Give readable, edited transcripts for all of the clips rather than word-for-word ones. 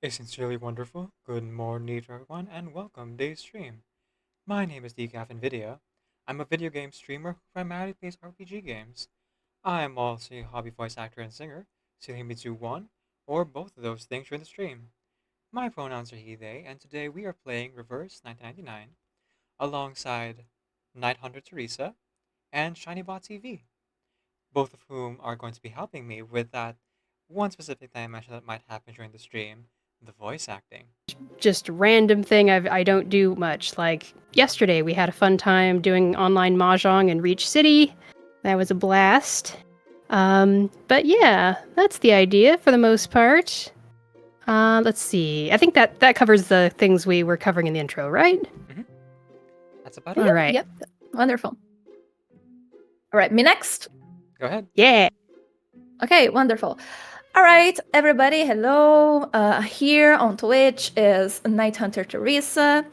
A sincerely wonderful good morning to everyone and welcome to today's stream. My name is Decaf Nvidia. I'm a video game streamer who primarily plays RPG games. I am also a hobby voice actor and singer, so you may do one or both of those things during the stream. My pronouns are he, they, and today we are playing Reverse 1999 alongside Night Hunter Teresa and ShinyBotTV, both of whom are going to be helping me with that one specific thing I mentioned that might happen during the stream, the voice acting. Just random thing I don't do much. Like yesterday, we had a fun time doing online mahjong in Reach City. That was a blast. But yeah, that's the idea for the most part. Let's see. I think that covers the things we were covering in the intro, right? That's about it. All right. Yep. Wonderful. All right, me next. Go ahead. Yeah. Okay, wonderful. All right, everybody, hello. Here on Twitch is Night Hunter Teresa.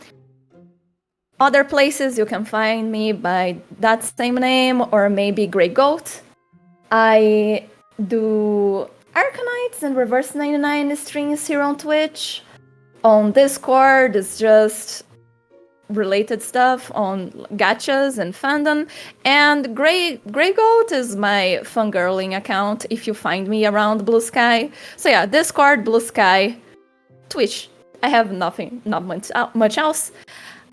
Other places you can find me by that same name or maybe Grey Goat. I do Arcanites and Reverse 99 streams here on Twitch. On Discord, it's just related stuff on gachas and fandom. And Grey Goat is my fangirling account if you find me around Blue Sky. So yeah, Discord, Blue Sky, Twitch. I have not much else.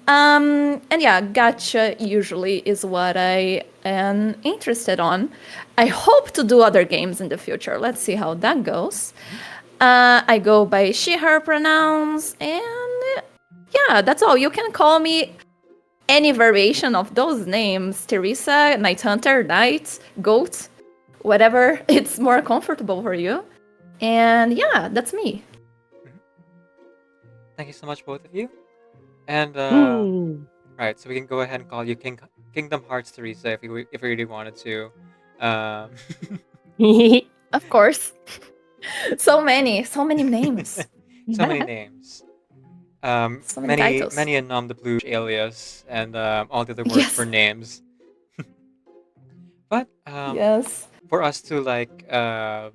And yeah, gacha usually is what I am interested on. I hope to do other games in the future. Let's see how that goes. I go by she, her pronouns, and yeah, that's all. You can call me any variation of those names. Teresa, Night Hunter, Knight, Goat, whatever it's more comfortable for you. And yeah, that's me. Thank you so much, both of you. And right, so we can go ahead and call you Kingdom Hearts Teresa if you really wanted to. Of course. So many names. So many names. So many titles. Many a nom de plume alias and all the other words for names. But yes, for us to kind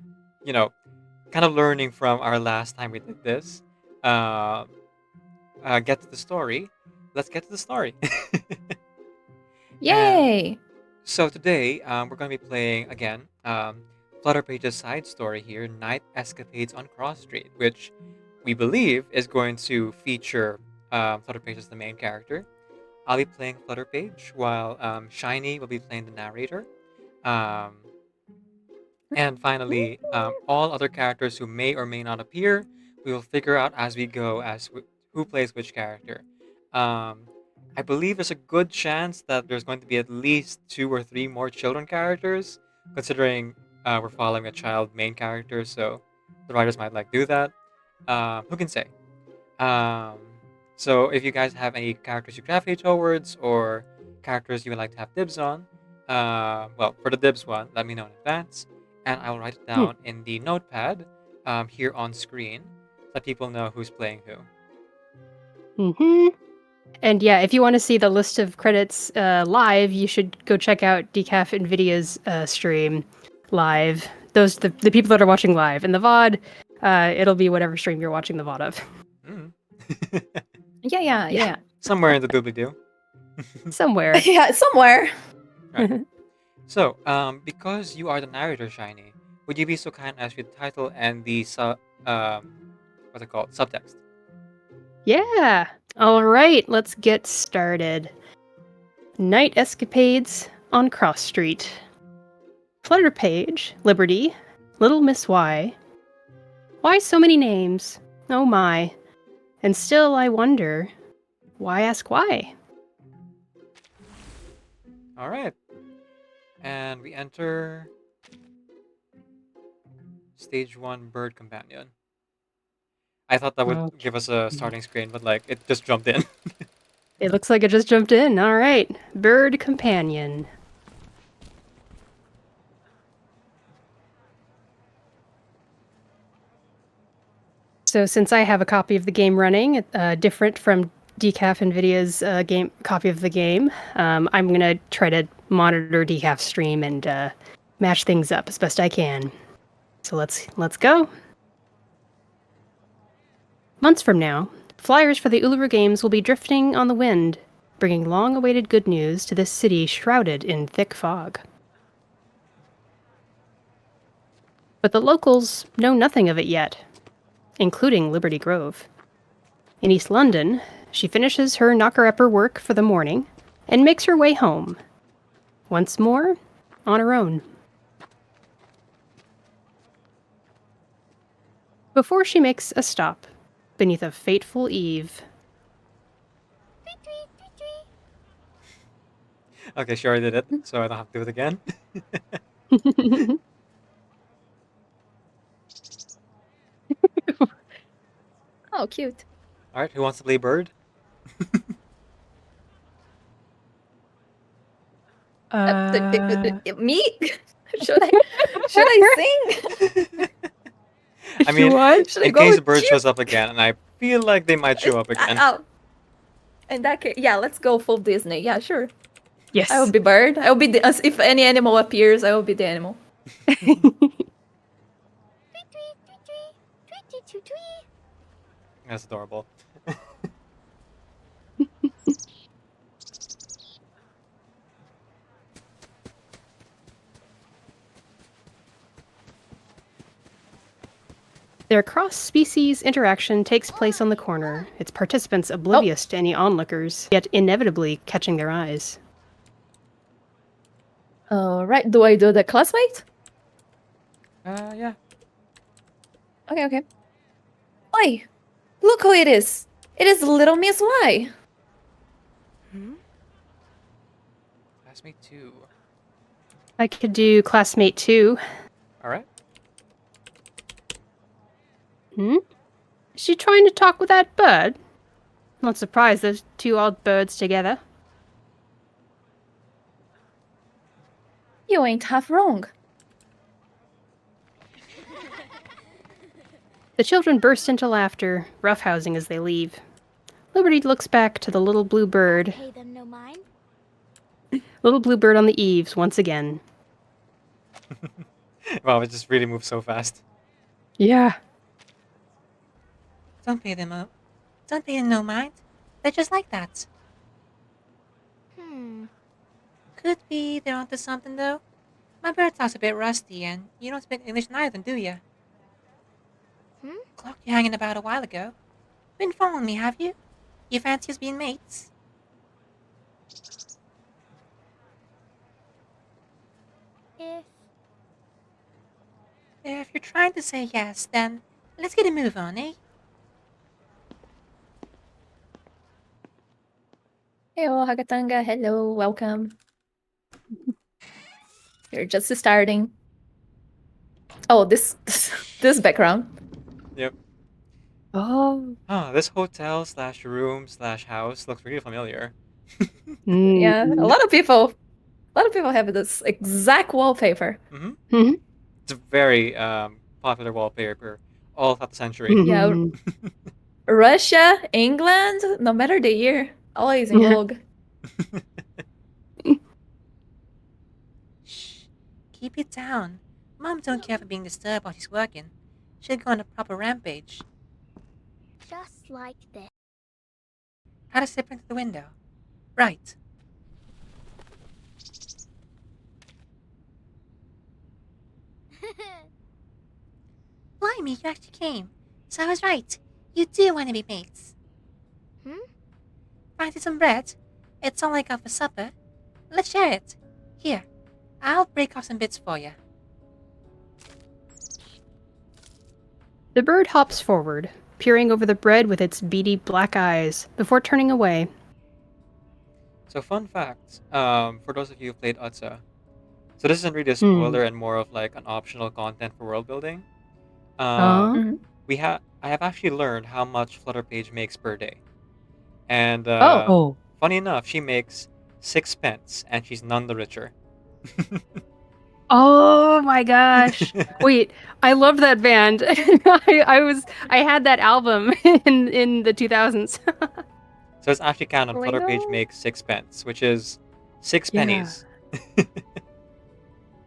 of learning from our last time we did this, get to the story. Let's get to the story. Yay! So today, we're going to be playing again Flutterpage's side story here, Night Escapades on Cross Street, which we believe is going to feature Flutterpage as the main character. I'll be playing Flutterpage while Shiny will be playing the narrator. And finally, all other characters who may or may not appear, we will figure out as we go who plays which character. I believe there's a good chance that there's going to be at least 2 or 3 more children characters, considering we're following a child main character, so the writers might do that. Who can say? So if you guys have any characters you gravitate towards or characters you would like to have dibs on, well, for the dibs one, let me know in advance, and I will write it down in the notepad here on screen so that people know who's playing who. And yeah, if you want to see the list of credits live, you should go check out Decaf Nvidia's stream live. Those the people that are watching live. And the VOD, it'll be whatever stream you're watching the VOD of. Yeah. Somewhere in the doobly-doo. Somewhere. Yeah, somewhere. Right. So, because you are the narrator, Shiny, would you be so kind as with the title and the what's it called? Subtext. Yeah. All right, let's get started. Night Escapades on Cross Street. Flutterpage, Liberty, Little Miss Y. Why so many names? Oh my. And still I wonder, why ask why? All right. And we enter Stage 1 Bird Companion. I thought that would give us a starting screen, but it just jumped in. It looks like it just jumped in. All right. Bird Companion. So since I have a copy of the game running, different from Decaf Nvidia's copy of the game, I'm going to try to monitor Decaf's stream and match things up as best I can. So let's go. Months from now, flyers for the Uluru Games will be drifting on the wind, bringing long-awaited good news to this city shrouded in thick fog. But the locals know nothing of it yet, including Liberty Grove. In East London, she finishes her knocker-upper work for the morning and makes her way home. Once more, on her own. Before she makes a stop beneath a fateful eve. Okay, she already did it, so I don't have to do it again. Oh, cute. All right, who wants to play bird? Me? Should I sing? I mean, Should I in go case with bird Girt? shows up again, and I feel like they might show up again. Oh. In that case, yeah, let's go full Disney. Yeah, sure. Yes. I will be bird. I will be if any animal appears, I will be the animal. That's adorable. Their cross-species interaction takes place on the corner, its participants oblivious to any onlookers, yet inevitably catching their eyes. Right. Do I do the classmate? Yeah. Okay. Oi! Look who it is! It is little Miss Y! Classmate 2. I could do classmate 2. All right. Is she trying to talk with that bird? Not surprised there's two odd birds together. You ain't half wrong. The children burst into laughter, roughhousing as they leave. Liberty looks back to the little blue bird. Pay them no mind. Little blue bird on the eaves once again. Wow, it just really moves so fast. Yeah. Don't pay them no mind. They're just like that. Could be they're onto something though. My bird talks a bit rusty, and you don't speak English neither, do you? Clocked you hanging about a while ago. Been following me, have you? You fancy us being mates? If you're trying to say yes, then let's get a move on, eh? Heyo, Hagatanga. Hello, welcome. You're just starting. Oh, this background. Yep. Oh. This hotel / room / house looks really familiar. Yeah, a lot of people have this exact wallpaper. Mhm. It's a very popular wallpaper all throughout the century. Yeah. Russia, England, no matter the year, always in vogue. Shh. Keep it down. Mom don't care for being disturbed while she's working. She'll go on a proper rampage. Just like this. How to slip into the window. Right. Blimey, you actually came. So I was right. You do want to be mates. Fancy some bread? It's all I got for supper. Let's share it. Here, I'll break off some bits for you. The bird hops forward, peering over the bread with its beady black eyes, before turning away. So fun fact, for those of you who played Utsa, so this isn't really a spoiler and more of like an optional content for world building. I have actually learned how much Flutterpage makes per day. And funny enough, she makes 6 pence, and she's none the richer. Oh my gosh! Wait, I loved that band. I had that album in the 2000s. So it's actually canon. Flutterpage makes 6 pence, which is 6 pennies.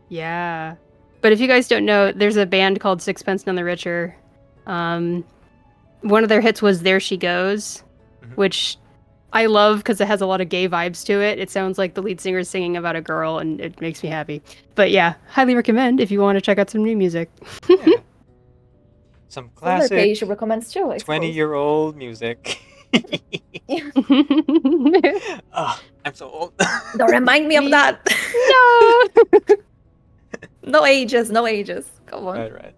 Yeah. But if you guys don't know, there's a band called Sixpence None the Richer. one of their hits was There She Goes, which I love because it has a lot of gay vibes to it. It sounds like the lead singer is singing about a girl, and it makes me happy. But yeah, highly recommend if you want to check out some new music. Yeah. Some classic Flutterpage recommends too, I suppose. 20-year-old music. Oh, I'm so old. Don't remind me of that. No! No ages, no ages. Come on. Right.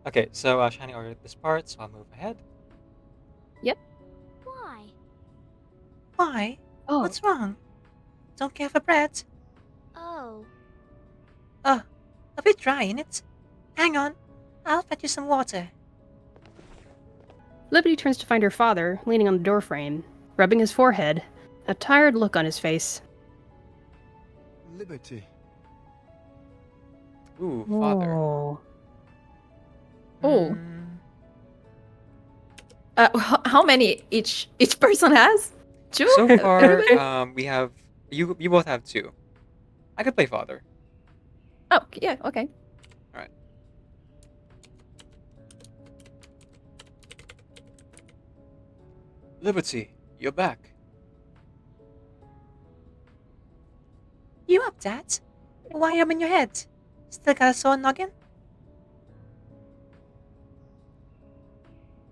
Okay, so Shiny ordered this part, so I'll move ahead. Why? Why? Oh, What's wrong? Don't care for bread? Oh, A bit dry, ain't it? Hang on. I'll fetch you some water. Liberty turns to find her father leaning on the doorframe, rubbing his forehead, a tired look on his face. Liberty. Ooh, father. Oh. Oh. How many each person has? 2? So far, Everybody? we have you both have 2. I could play father. Oh, yeah, okay. Liberty, you're back. You up, Dad? Why am in your head? Still got a sore noggin?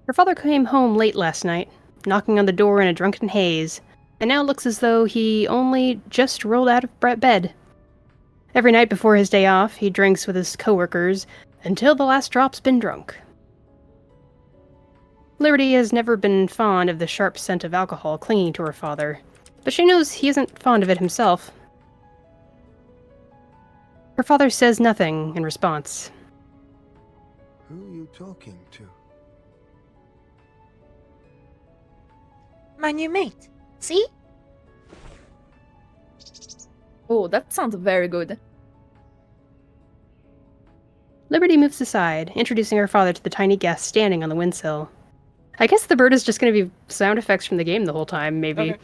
Her father came home late last night, knocking on the door in a drunken haze, and now looks as though he only just rolled out of bed. Every night before his day off, he drinks with his coworkers until the last drop's been drunk. Liberty has never been fond of the sharp scent of alcohol clinging to her father, but she knows he isn't fond of it himself. Her father says nothing in response. Who are you talking to? My new mate. See? Oh, that sounds very good. Liberty moves aside, introducing her father to the tiny guest standing on the windsill. I guess the bird is just going to be sound effects from the game the whole time, maybe. Okay.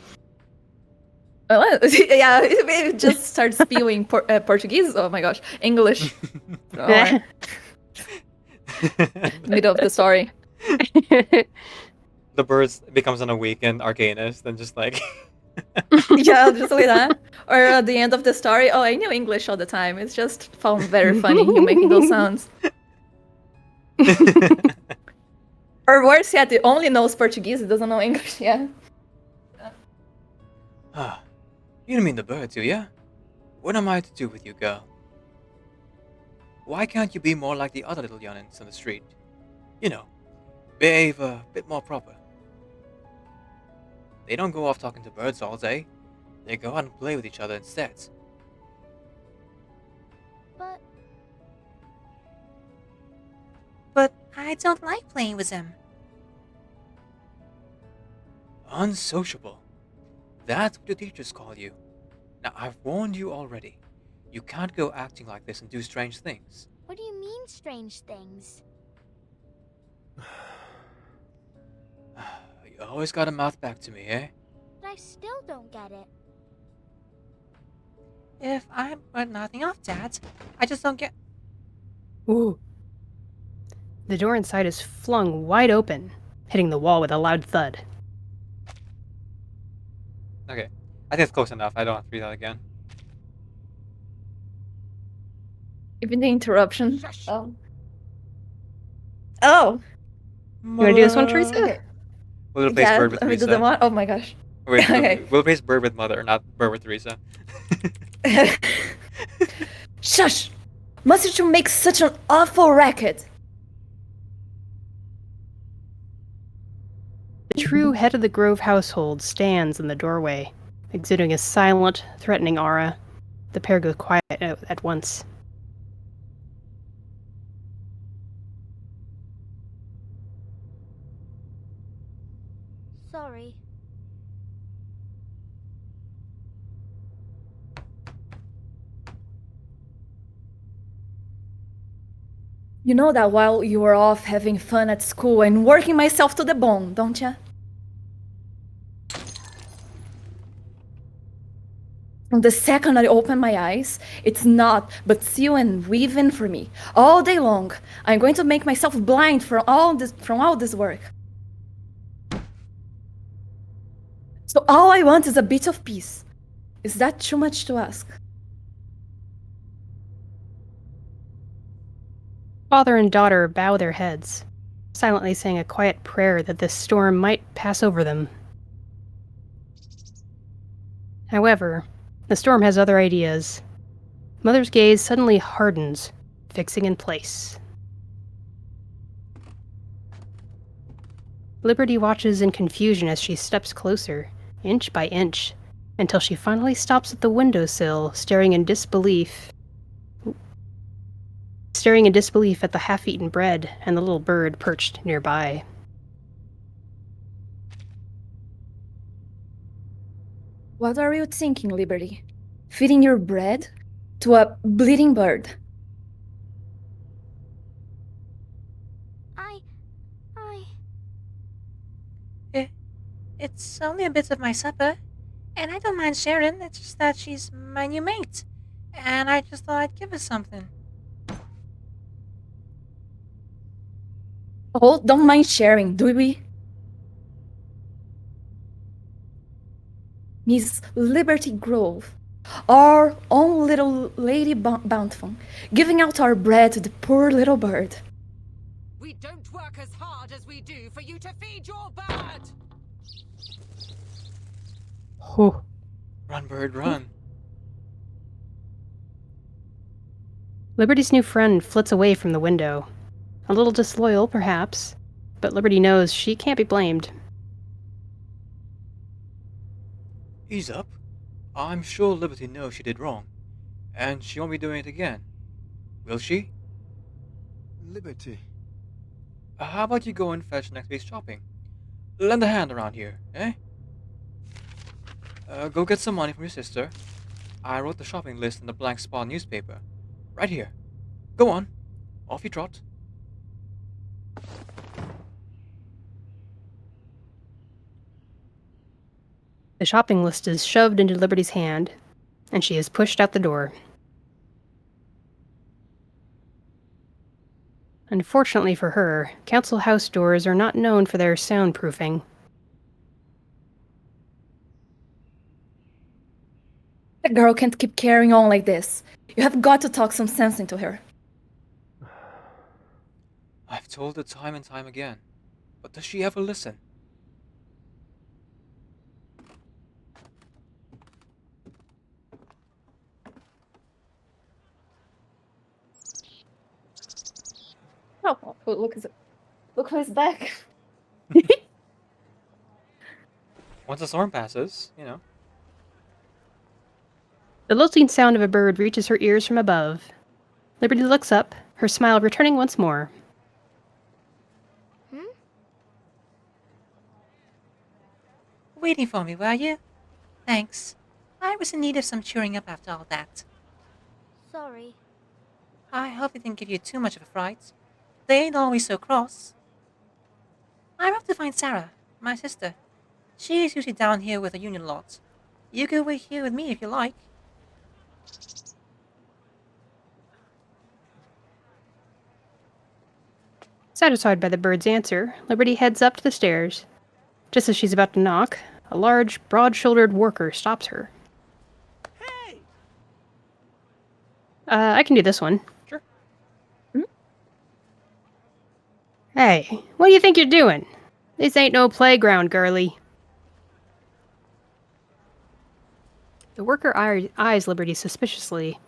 Well, yeah, it just starts spewing Portuguese. Oh my gosh, English. Alright. Middle of the story. The birds becomes an awakened arcanist and just like Yeah, just like that. Or at the end of the story, oh, I knew English all the time. It's just found very funny you making those sounds. Or worse yet, it only knows Portuguese, it doesn't know English. Yeah. Ah, you don't mean the bird, do ya? What am I to do with you, girl? Why can't you be more like the other little youngins on the street? You know, behave a bit more proper. They don't go off talking to birds all day. They go out and play with each other instead. But I don't like playing with him. Unsociable. That's what the teachers call you. Now, I've warned you already. You can't go acting like this and do strange things. what do you mean strange things? You always got a mouth back to me, eh? But I still don't get it. If I'm nothing off, Dad, I just don't get. Ooh. The door inside is flung wide open, hitting the wall with a loud thud. Okay. I think it's close enough. I don't have to read that again. Even the interruption. Oh. Oh. You want to do this one, Teresa? Okay. We'll replace Yeah, bird with let me do Teresa. the one. Oh my gosh. Wait, Okay. we'll replace bird with mother, not bird with Teresa. Shush! Must you make such an awful racket? The true head of the Grove household stands in the doorway, exuding a silent, threatening aura. The pair go quiet at once. Sorry. You know that while you were off having fun at school and working myself to the bone, don't ya? From the second I open my eyes, it's not but seal and weaving for me all day long. I'm going to make myself blind from all this work. So all I want is a bit of peace. Is that too much to ask? Father and daughter bow their heads, silently saying a quiet prayer that this storm might pass over them. However, the storm has other ideas. Mother's gaze suddenly hardens, fixing in place. Liberty watches in confusion as she steps closer, inch by inch, until she finally stops at the windowsill, staring in disbelief at the half-eaten bread and the little bird perched nearby. What are you thinking, Liberty? Feeding your bread to a bleeding bird? It's only a bit of my supper, and I don't mind sharing. It's just that she's my new mate, and I just thought I'd give her something. Oh, don't mind sharing, do we? Miss Liberty Grove, our own little Lady Bountiful, giving out our bread to the poor little bird. We don't work as hard as we do for you to feed your bird! Whew. Run, bird, run. Liberty's new friend flits away from the window. A little disloyal, perhaps, but Liberty knows she can't be blamed. Ease up. I'm sure Liberty knows she did wrong, and she won't be doing it again. Will she? Liberty. How about you go and fetch next week's shopping? Lend a hand around here, eh? Go get some money from your sister. I wrote the shopping list in the blank spot newspaper. Right here. Go on. Off you trot. The shopping list is shoved into Liberty's hand, and she is pushed out the door. Unfortunately for her, council house doors are not known for their soundproofing. The girl can't keep carrying on like this. You have got to talk some sense into her. I've told her time and time again, but does she ever listen? Oh, look who's back. Once the storm passes, you know. The lilting sound of a bird reaches her ears from above. Liberty looks up, her smile returning once more. Waiting for me, were you? Thanks. I was in need of some cheering up after all that. Sorry. I hope it didn't give you too much of a fright. They ain't always so cross. I'm off to find Sarah, my sister. She's usually down here with the union lot. You can wait here with me if you like. Satisfied by the bird's answer, Liberty heads up to the stairs. Just as she's about to knock, a large, broad-shouldered worker stops her. Hey! I can do this one. Sure. Hey, what do you think you're doing? This ain't no playground, girlie. The worker eyes Liberty suspiciously.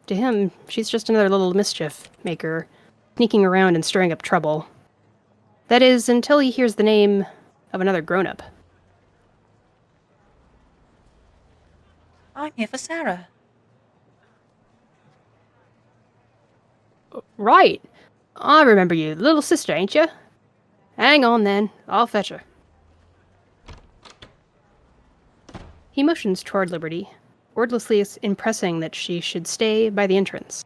To him, she's just another little mischief maker, sneaking around and stirring up trouble. That is, until he hears the name of another grown-up. I'm here for Sarah. Right. I remember you, little sister, ain't you? Hang on, then. I'll fetch her. He motions toward Liberty, wordlessly impressing that she should stay by the entrance.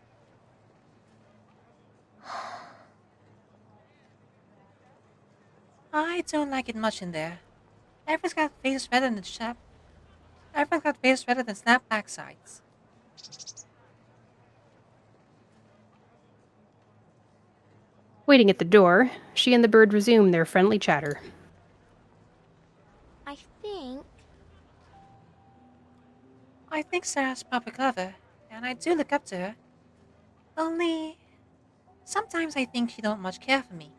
I don't like it much in there. Everyone's got faces redder than the chap. Everyone got waves rather than snap backsides. Waiting at the door, she and the bird resume their friendly chatter. I think. I think Sarah's proper clever, and I do look up to her. Only, sometimes I think she don't much care for me.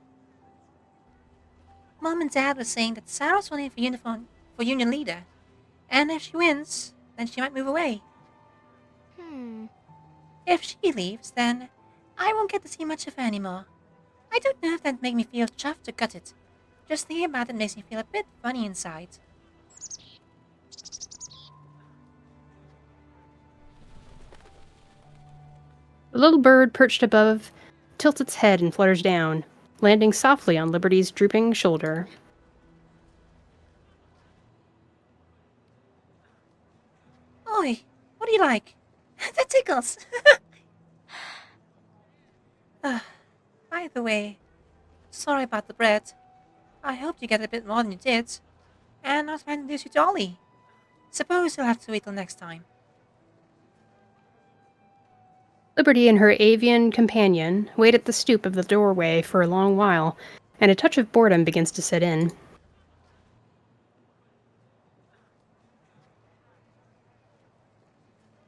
Mom and Dad were saying that Sarah's running for union leader, and if she wins, then she might move away. If she leaves, then I won't get to see much of her anymore. I don't know if that makes me feel chuffed or gutted. Just thinking about it makes me feel a bit funny inside. The little bird perched above tilts its head and flutters down, landing softly on Liberty's drooping shoulder. Oi, what do you like? That tickles! By the way, sorry about the bread. I hoped you get a bit more than you did. And I was going to introduce you to Ollie. Suppose you'll have to wait till next time. Liberty and her avian companion wait at the stoop of the doorway for a long while, and a touch of boredom begins to set in.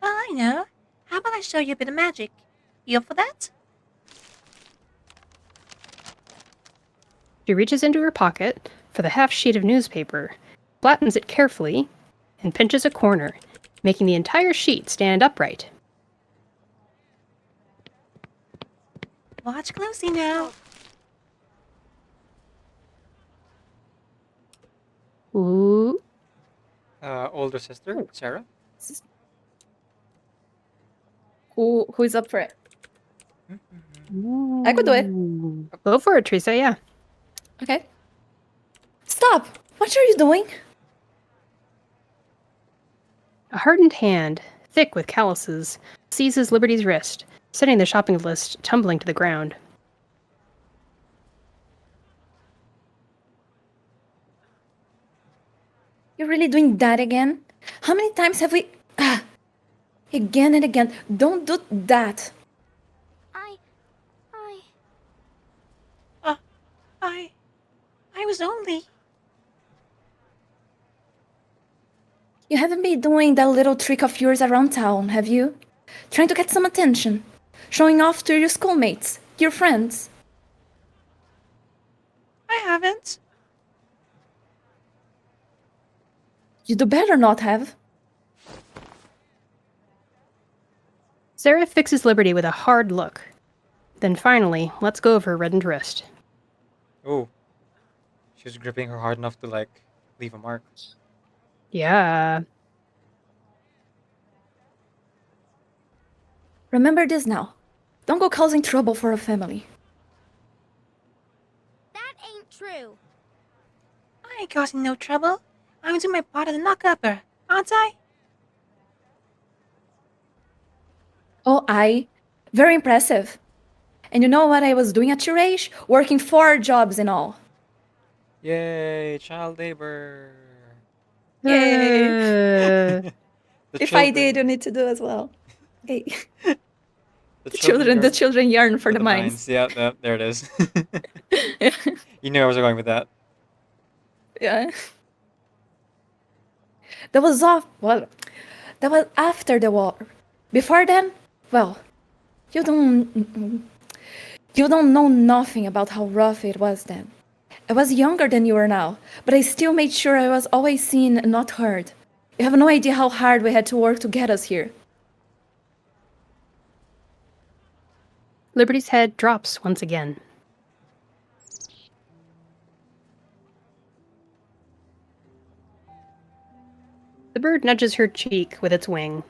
Well, I know. How about I show you a bit of magic? You up for that? She reaches into her pocket for the half sheet of newspaper, flattens it carefully, and pinches a corner, making the entire sheet stand upright. Watch closely now. Ooh. Older sister, Sarah. Who is up for it? Mm-hmm. I could do it. Go for it, Teresa, yeah. Okay. Stop! What are you doing? A hardened hand, thick with calluses, seizes Liberty's wrist, sending the shopping list tumbling to the ground. You're really doing that again? How many times have we... Again and again. Don't do that. I was only... You haven't been doing that little trick of yours around town, have you? Trying to get some attention. Showing off to your schoolmates, your friends. I haven't. You do better not have. Sarah fixes Liberty with a hard look, then finally lets go of her reddened wrist. Oh. She was gripping her hard enough to, like, leave a mark. Yeah. Remember this now. Don't go causing trouble for a family. That ain't true. I ain't causing no trouble. I'm doing my part of the knock-upper, aren't I? Oh, very impressive. And you know what I was doing at your age? Working 4 jobs and all. Yay, child labor. Yay! The If I did, children- you need to do as well. Okay. the The children yearn for the mines. Yeah, there it is. You knew I was going with that. Yeah. That was that was after the war. Before then, well, you don't know nothing about how rough it was then. I was younger than you are now, but I still made sure I was always seen and not heard. You have no idea how hard we had to work to get us here. Liberty's head drops once again. The bird nudges her cheek with its wing,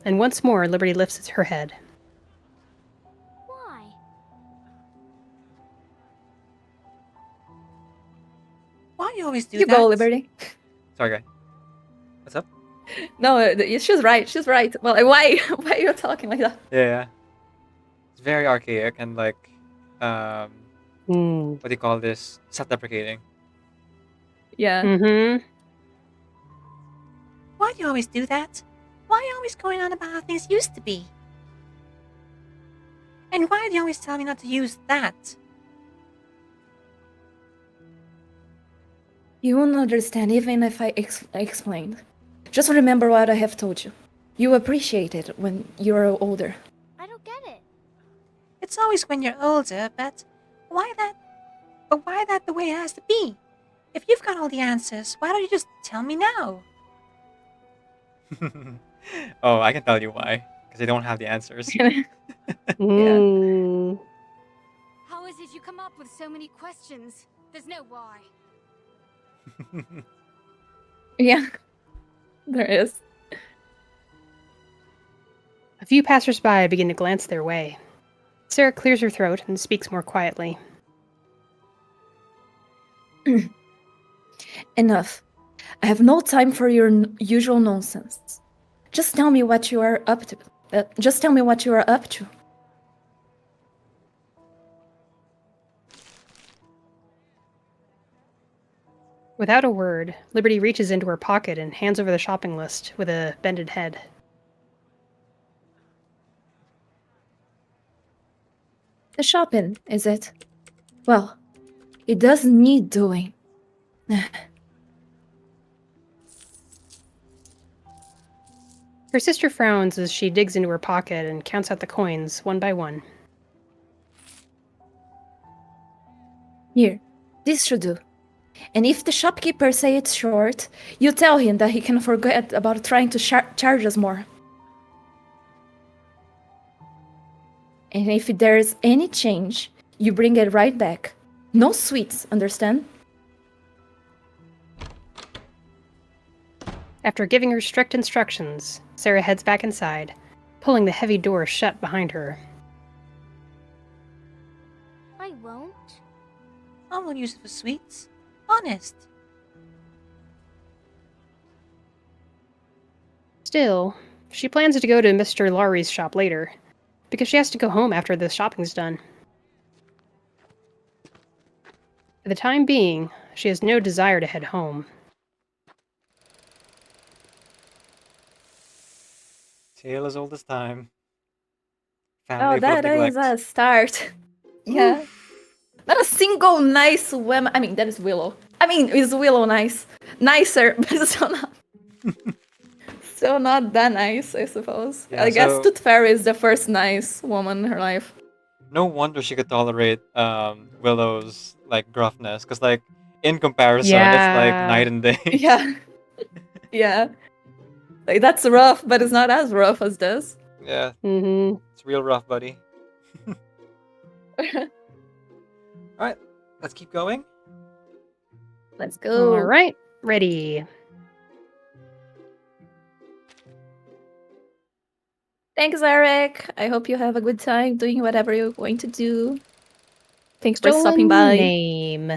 and once more Liberty lifts her head. Why? Why you always do You that? go, Liberty. Sorry, guy. What's up? No, she's right. She's right. Well, why are you talking like that? Yeah. It's very archaic and, like, what do you call this? Self-deprecating. Yeah. Mm-hmm. Why do you always do that? Why are you always going on about how things used to be? And why do you always tell me not to use that? You won't understand even if I explained. Just remember what I have told you. You appreciate it when you're older. I don't get it. It's always when you're older, but why that? But why that the way it has to be? If you've got all the answers, why don't you just tell me now? Oh, I can tell you why. Because they don't have the answers. Mm. How is it you come up with so many questions? There's no why. Yeah, there is. A few passersby begin to glance their way. Sarah clears her throat and speaks more quietly. Enough. I have no time for your usual nonsense. Just tell me what you are up to. Just tell me what you are up to. Without a word, Liberty reaches into her pocket and hands over the shopping list with a bended head. The shopping, is it? Well, it does need doing. Her sister frowns as she digs into her pocket and counts out the coins one by one. Here, this should do. And if the shopkeeper say it's short, you tell him that he can forget about trying to charge us more. And if there's any change, you bring it right back. No sweets, understand? After giving her strict instructions, Sarah heads back inside, pulling the heavy door shut behind her. I won't. I won't use it for sweets. Honest. Still, she plans to go to Mr. Lowry's shop later, because she has to go home after the shopping's done. For the time being, she has no desire to head home. Tale as old as time. Oh, Family full of that is neglect. a start. Yeah. Not a single nice woman. I mean, that is Willow. I mean, is Willow nice? Nicer, but still not. Still not that nice, I suppose. Yeah, I guess so- Tooth Fairy is the first nice woman in her life. No wonder she could tolerate Willow's like gruffness, because like in comparison, it's like Yeah. night and day. Yeah. Yeah. Like, that's rough, but it's not as rough as this. Yeah, Mm-hmm. it's real rough, buddy. Alright, let's keep going. Let's go. All right, ready. Thanks, Eric. I hope you have a good time doing whatever you're going to do. Thanks for stopping Stolen by. name.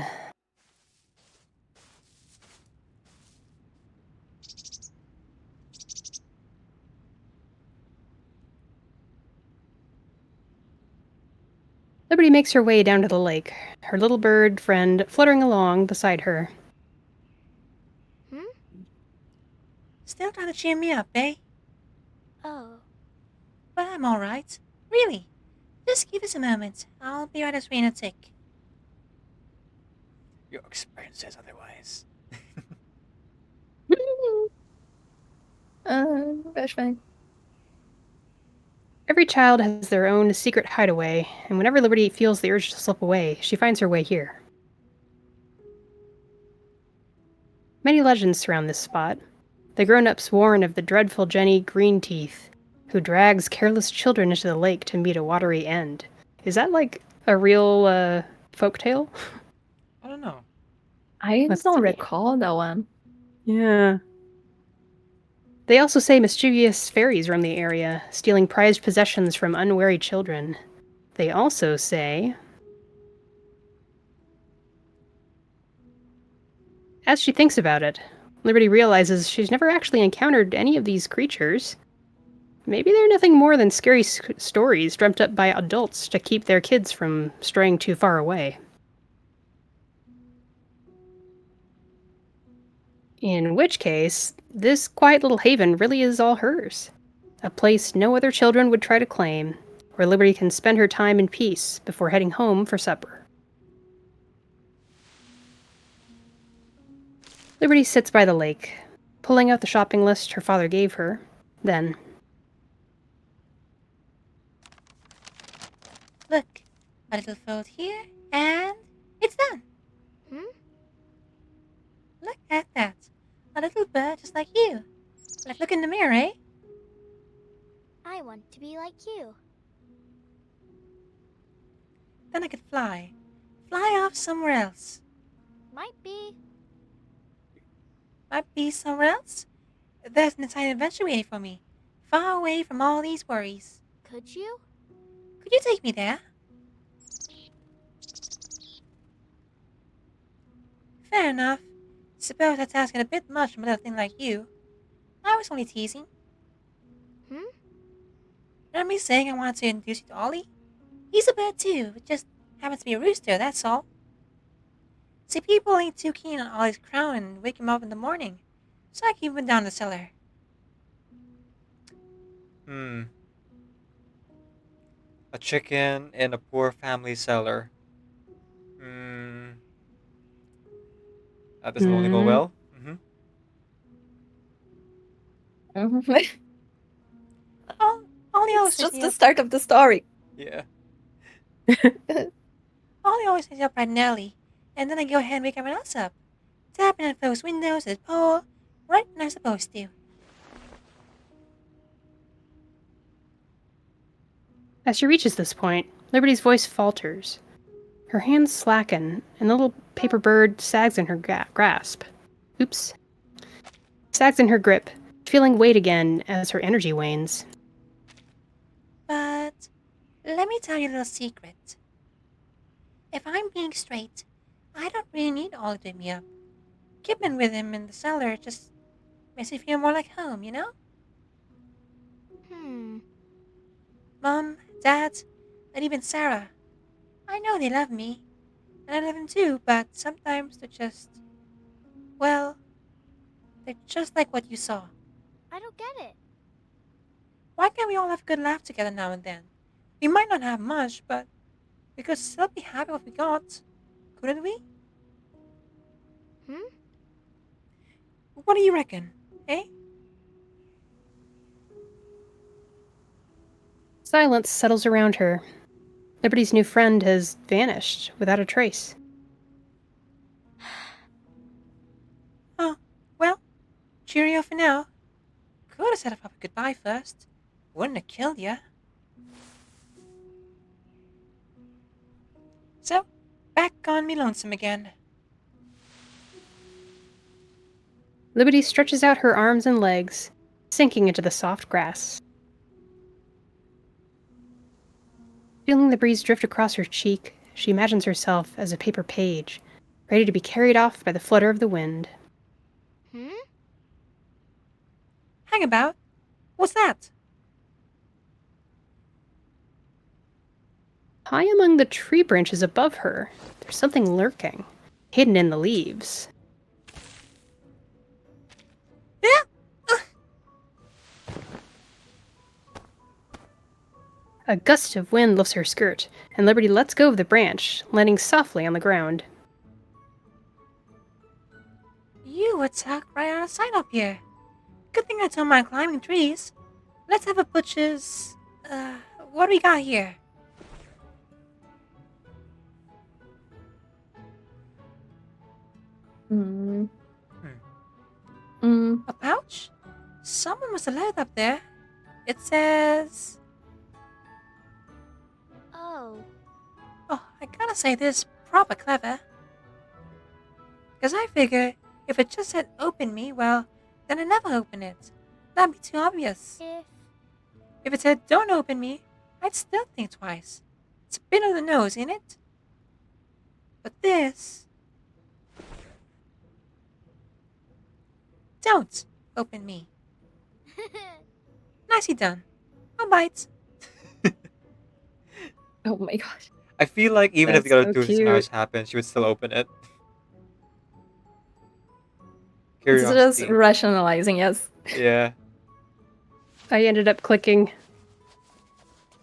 Liberty makes her way down to the lake, her little bird friend fluttering along beside her. Still trying to cheer me up, eh? Oh. But I'm alright. Really. Just give us a moment. I'll be right as rain a tick. Your experience says otherwise. Flashbang. Every child has their own secret hideaway, and whenever Liberty feels the urge to slip away, she finds her way here. Many legends surround this spot. The grown-ups warn of the dreadful Jenny Greenteeth, who drags careless children into the lake to meet a watery end. Is that like a real folktale? I don't know. I Let's don't see. recall that one. Yeah. They also say mischievous fairies roam the area, stealing prized possessions from unwary children. They also say... As she thinks about it, Liberty realizes she's never actually encountered any of these creatures. Maybe they're nothing more than scary stories dreamt up by adults to keep their kids from straying too far away. In which case, this quiet little haven really is all hers. A place no other children would try to claim, where Liberty can spend her time in peace before heading home for supper. Liberty sits by the lake, pulling out the shopping list her father gave her. Then, Look, a little fold here, and it's done. Look at that. A little bird just like you. Let's look in the mirror, eh? I want to be like you. Then I could fly. Fly off somewhere else. Might be. Might be somewhere else. There's an exciting adventure waiting for me. Far away from all these worries. Could you? Could you take me there? Fair enough. Suppose that's asking a bit much from a little thing like you. I was only teasing. Remember me saying I wanted to introduce you to Ollie? He's a bird too, it just happens to be a rooster, that's all. See, people ain't too keen on Ollie's crown and wake him up in the morning, so I keep him down the cellar. A chicken in a poor family cellar. That doesn't only go well. Ollie always It's says just the start of the story. Yeah. Ollie always stays up bright and early, and then I go ahead and wake everyone else up, tapping at folks' windows at his paw, right when I'm supposed to. as she reaches this point, Liberty's voice falters. Her hands slacken, and the little paper bird sags in her grasp. Oops. Sags in her grip, feeling weight again as her energy wanes. But let me tell you a little secret. If I'm being straight, I don't really need Ollie to wake me up. Keeping with him in the cellar just makes me feel more like home, you know? Mom, Dad, and even Sarah. I know they love me, and I love them too, but sometimes they're just... well, they're just like what you saw. I don't get it. Why can't we all have a good laugh together now and then? We might not have much, but we could still be happy with what we got. Couldn't we? What do you reckon, eh? Silence settles around her. Liberty's new friend has vanished without a trace. Oh, well, cheerio for now. Could have said a proper goodbye first. Wouldn't have killed ya. So, back on me lonesome again. Liberty stretches out her arms and legs, sinking into the soft grass. Feeling the breeze drift across her cheek, she imagines herself as a paper page, ready to be carried off by the flutter of the wind. Hang about. What's that? High among the tree branches above her, there's something lurking, hidden in the leaves. A gust of wind lifts her skirt, and Liberty lets go of the branch, landing softly on the ground. You attack right out of sight up here. Good thing I don't mind climbing trees. Let's have a butcher's... what do we got here? A pouch? Someone must have left it up there. It says... Oh, I gotta say this proper clever. Because I figure if it just said open me, well, then I never open it. That'd be too obvious. If it said don't open me, I'd still think twice. It's a bit on the nose, ain't it? But this... Don't open me. Nicely done. I'll bite. Oh my gosh. I feel like even if the That's other so two scenarios cute. happen, she would still open it. It's just Curiosity. rationalizing, yes. Yeah. I ended up clicking.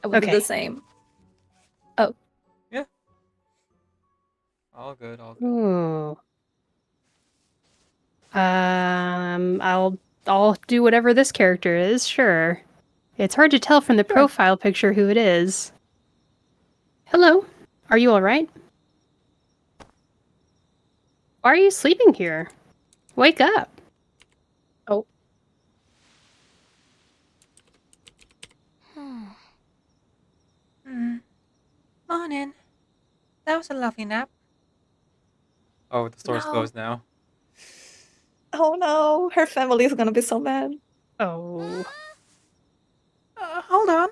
I would do Okay. the same. Yeah. All good, all good. Ooh. I'll do whatever this character is, sure. It's hard to tell from the Sure. profile picture who it is. Hello. Are you alright? Why are you sleeping here? Wake up. Oh, Morning. That was a lovely nap. Oh, the store's no. closed now. Oh no, her family is gonna be so mad. Oh. Hold on.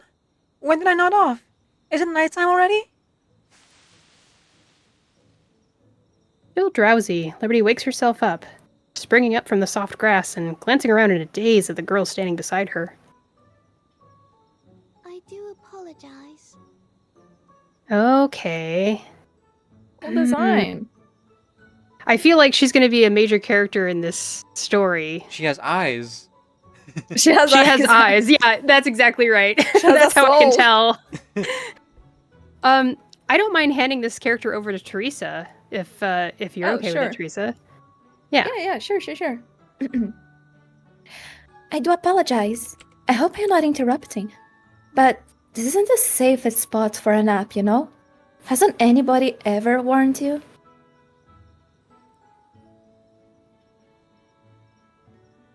When did I nod off? Is it nighttime already? Still drowsy, Liberty wakes herself up, springing up from the soft grass and glancing around in a daze at the girl standing beside her. I do apologize. Okay. Cool design. I feel like she's going to be a major character in this story. She has eyes. She has She has eyes. Yeah, that's exactly right. has That's a how I can soul. tell. I don't mind handing this character over to Teresa if you're Oh, okay sure. with it, Teresa. Yeah. Yeah, sure. I do apologize. I hope I'm not interrupting. But this isn't the safest spot for a nap, you know? Hasn't anybody ever warned you?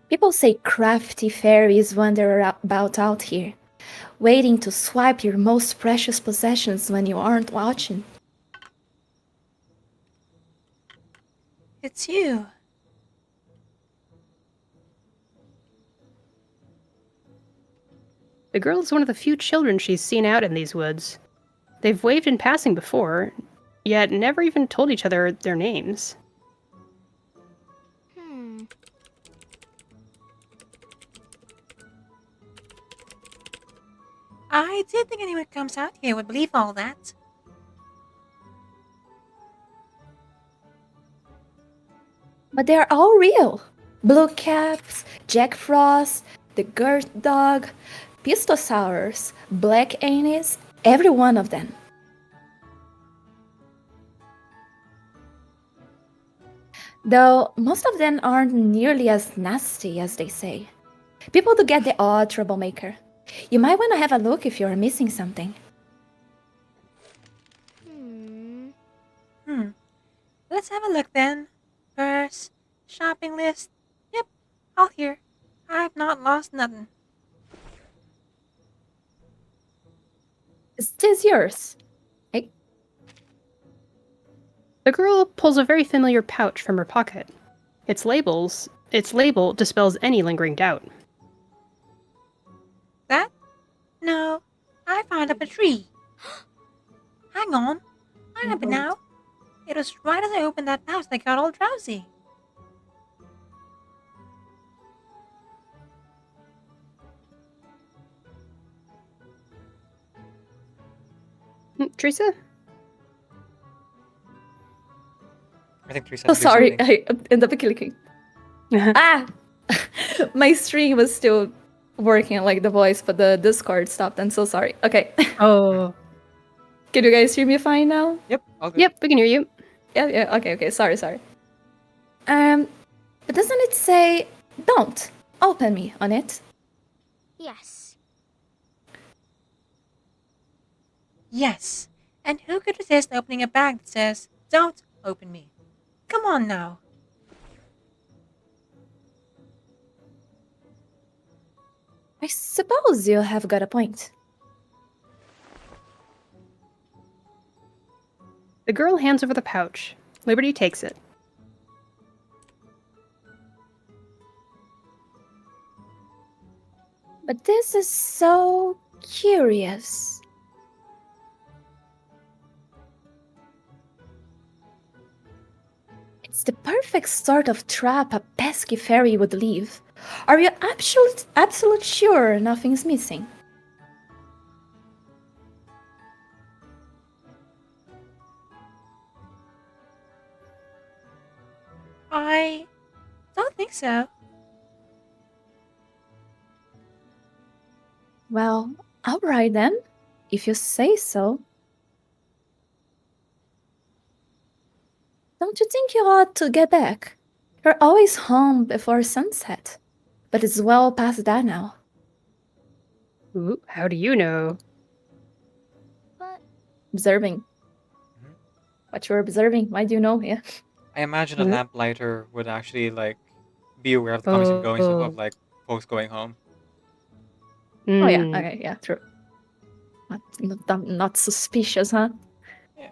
People say crafty fairies wander about out here, waiting to swipe your most precious possessions when you aren't watching. It's you. The girl is one of the few children she's seen out in these woods. They've waved in passing before, yet never even told each other their names. I did think anyone who comes out here would believe all that. But they are all real. Blue caps, Jack Frost, the Girt dog, Pistosaurus, Black Anis, every one of them. Though most of them aren't nearly as nasty as they say. People do get the odd troublemaker. You might want to have a look if you're missing something. Let's have a look then. Purse, shopping list. Yep, all here. I've not lost nothing. Is this yours? The girl pulls a very familiar pouch from her pocket. Its label dispels any lingering doubt. That? No, I found up a tree. Hang on, I remember now. It was right as I opened that pouch that I got all drowsy. Teresa? I think Teresa Oh, has to do sorry, something. I ended up clicking. Ah! My stream was still working like the voice, but the Discord stopped. I'm so sorry. Okay. Oh. Can you guys hear me fine now? Yep, all good. Yep, we can hear you. Yeah, okay, sorry. But doesn't it say, don't open me on it? Yes. Yes, and who could resist opening a bag that says, "Don't open me"? Come on now. I suppose you have got a point. The girl hands over the pouch. Liberty takes it. But this is so curious. It's the perfect sort of trap a pesky fairy would leave. Are you absolute sure nothing's missing? I Don't think so. Well, alright then, if you say so. Don't you think you ought to get back? You're always home before sunset, but it's well past that now. Ooh, how do you know? But Observing. Mhm. What you're observing, why do you know? Yeah. I imagine a Hmm? lamplighter would actually like be aware of the comings and goings of Oh. like folks going home. Oh yeah, Mm. okay, yeah, true. Not suspicious, huh? Yeah.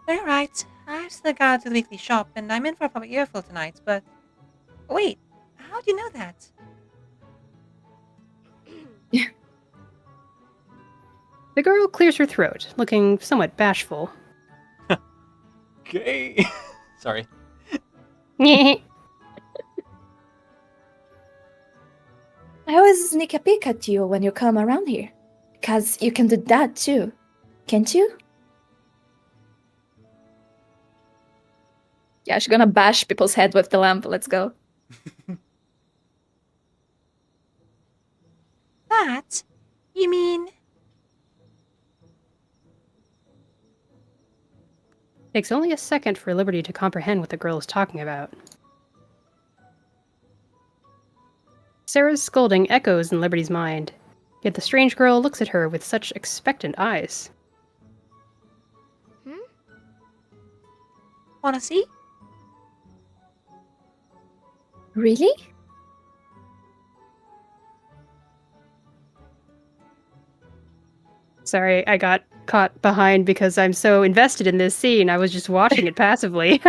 You're right. I've still got to do the weekly shop, and I'm in for a proper earful tonight, but... Wait, how do you know that? The girl clears her throat, looking somewhat bashful. Okay. Sorry. I always sneak a peek at you when you come around here. Because you can do that too, can't you? Yeah, she's gonna bash people's head with the lamp. Let's go. That? You mean... Takes only a second for Liberty to comprehend what the girl is talking about. Sarah's scolding echoes in Liberty's mind, yet the strange girl looks at her with such expectant eyes. Wanna see? Really? Sorry, I got caught behind because I'm so invested in this scene. I was just watching it passively.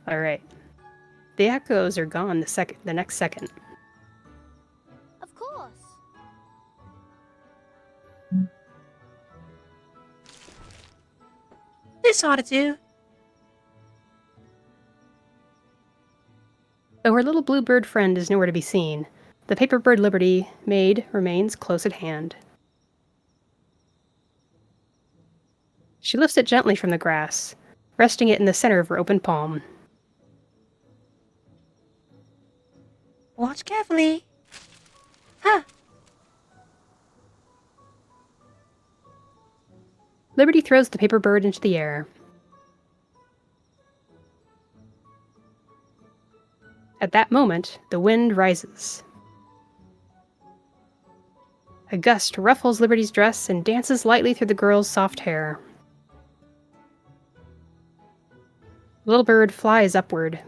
All right. The echoes are gone the next second. of course. This ought to do. Though her little bluebird friend is nowhere to be seen, the paper bird Liberty made remains close at hand. She lifts it gently from the grass, resting it in the center of her open palm. Watch carefully. Huh. Liberty throws the paper bird into the air. At that moment, the wind rises. A gust ruffles Liberty's dress and dances lightly through the girl's soft hair. The little bird flies upward.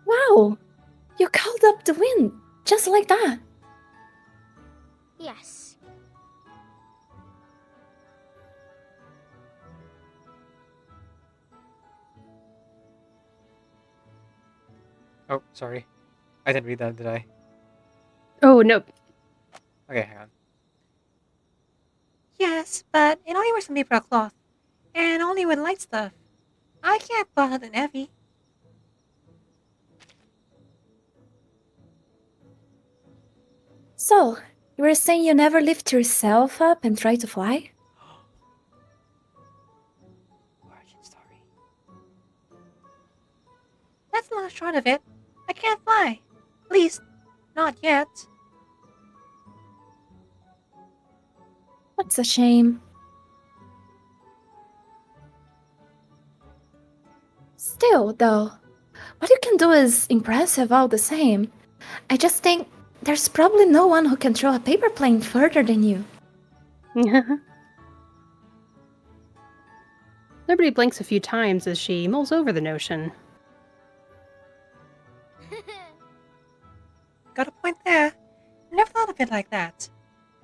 Wow! You called up the wind, just like that. Yes. Oh, sorry. I didn't read that, did I? Oh, no. Okay, hang on. Yes, but it only works on paper or cloth. And only with light stuff. I can't put it in heavy. So, you were saying you never lift yourself up and try to fly? Origin story. That's the long short of it. I can't fly. At least, not yet. That's a shame. Still, though, what you can do is impressive all the same. I just think there's probably no one who can throw a paper plane further than you. Liberty blinks a few times as she mulls over the notion. Got a point there. Never thought of it like that.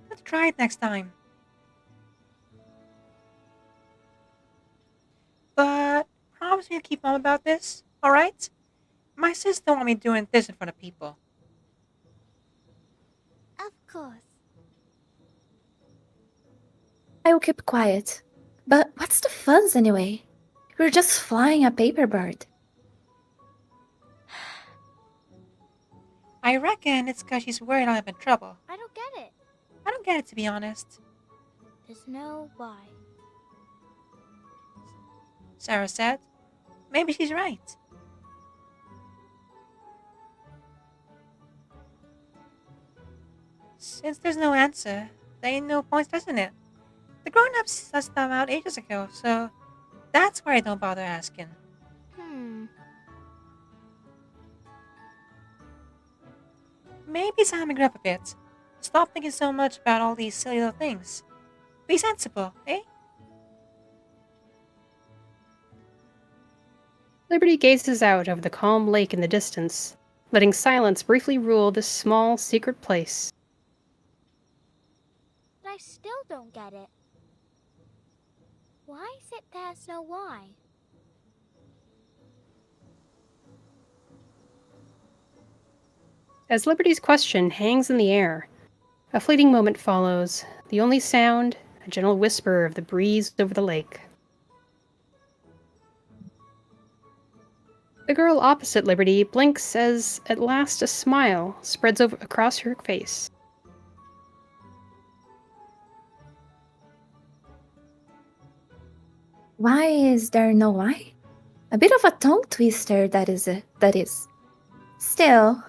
Let's try it next time. But promise me to keep mum about this, alright? My sis don't want me doing this in front of people. Of course. I will keep quiet. But what's the fuss anyway? We're just flying a paper bird. I reckon it's 'cause she's worried I'm in trouble. I don't get it. I don't get it, to be honest. There's no why. Sarah said. Maybe she's right. Since there's no answer, there ain't no point stressing it. The grown-ups sussed them out ages ago, so that's why I don't bother asking. Maybe it's time to grow up a bit. Stop thinking so much about all these silly little things. Be sensible, eh? Liberty gazes out over the calm lake in the distance, letting silence briefly rule this small, secret place. But I still don't get it. Why is it there's no why? As Liberty's question hangs in the air, a fleeting moment follows, the only sound, a gentle whisper of the breeze over the lake. The girl opposite Liberty blinks as, at last, a smile spreads across her face. Why is there no why? A bit of a tongue twister, that is. Still,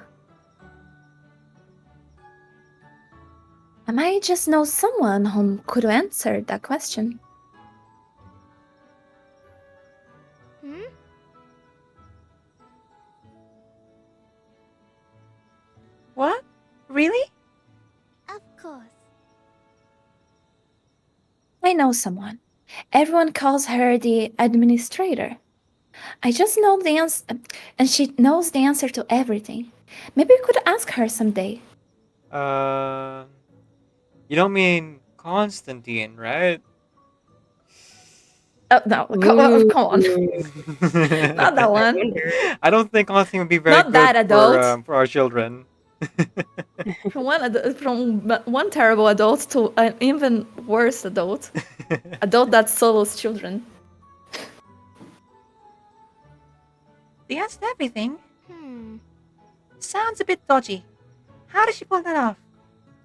I might just know someone who could answer that question. What? Really? Of course. I know someone. Everyone calls her the administrator. I just know the answer, and she knows the answer to everything. Maybe we could ask her someday. You don't mean Constantine, right? Oh, no, come on. Not that one. I don't think Constantine would be very Not good that adult. for our children. From one terrible adult to an even worse adult. Adult that solos children. The answer to everything? Sounds a bit dodgy. How did she pull that off?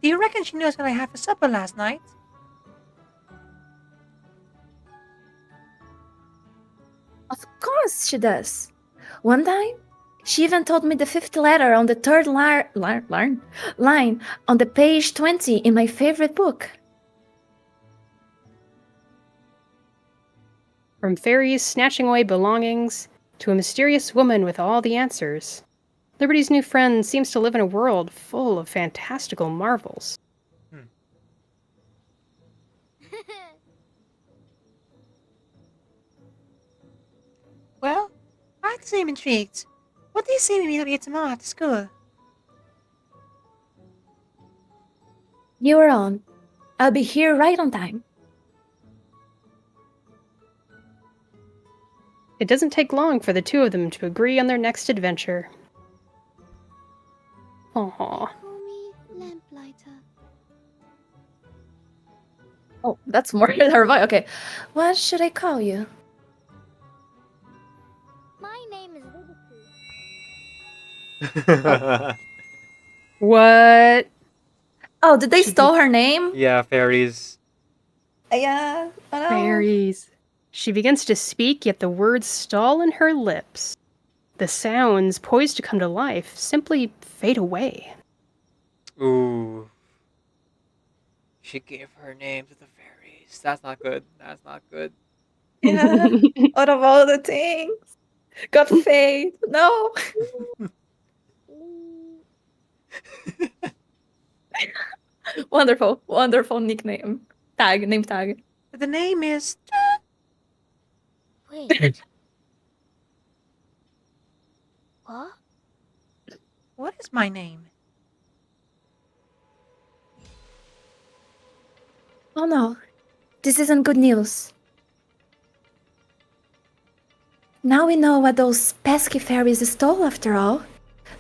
Do you reckon she knows what I had for supper last night? Of course she does. One time, she even told me the fifth letter on the third line on the page 20 in my favorite book. From fairies snatching away belongings to a mysterious woman with all the answers, Liberty's new friend seems to live in a world full of fantastical marvels. Well, I seem intrigued. What do you say we meet up here tomorrow after school? You are on. I'll be here right on time. It doesn't take long for the two of them to agree on their next adventure. Aww. Call me Lamplighter. Oh, that's more her voice. Okay. What should I call you? My name is Witty. What? Oh, did they stole her name? Yeah, fairies. Yeah. Oh, no. Fairies. She begins to speak, yet the words stall in her lips. The sounds, poised to come to life, simply fade away. Ooh. She gave her name to the fairies. That's not good. That's not good. Yeah. Out of all the things. Got fade. No. Wonderful. Wonderful nickname. Name tag. The name is... Wait. What? What is my name? Oh no. This isn't good news. Now we know what those pesky fairies stole after all.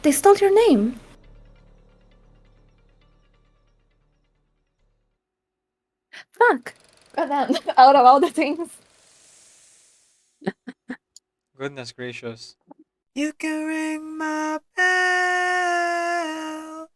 They stole your name. Fuck. Goddamn. Out of all the things. Goodness gracious. You can ring my bell,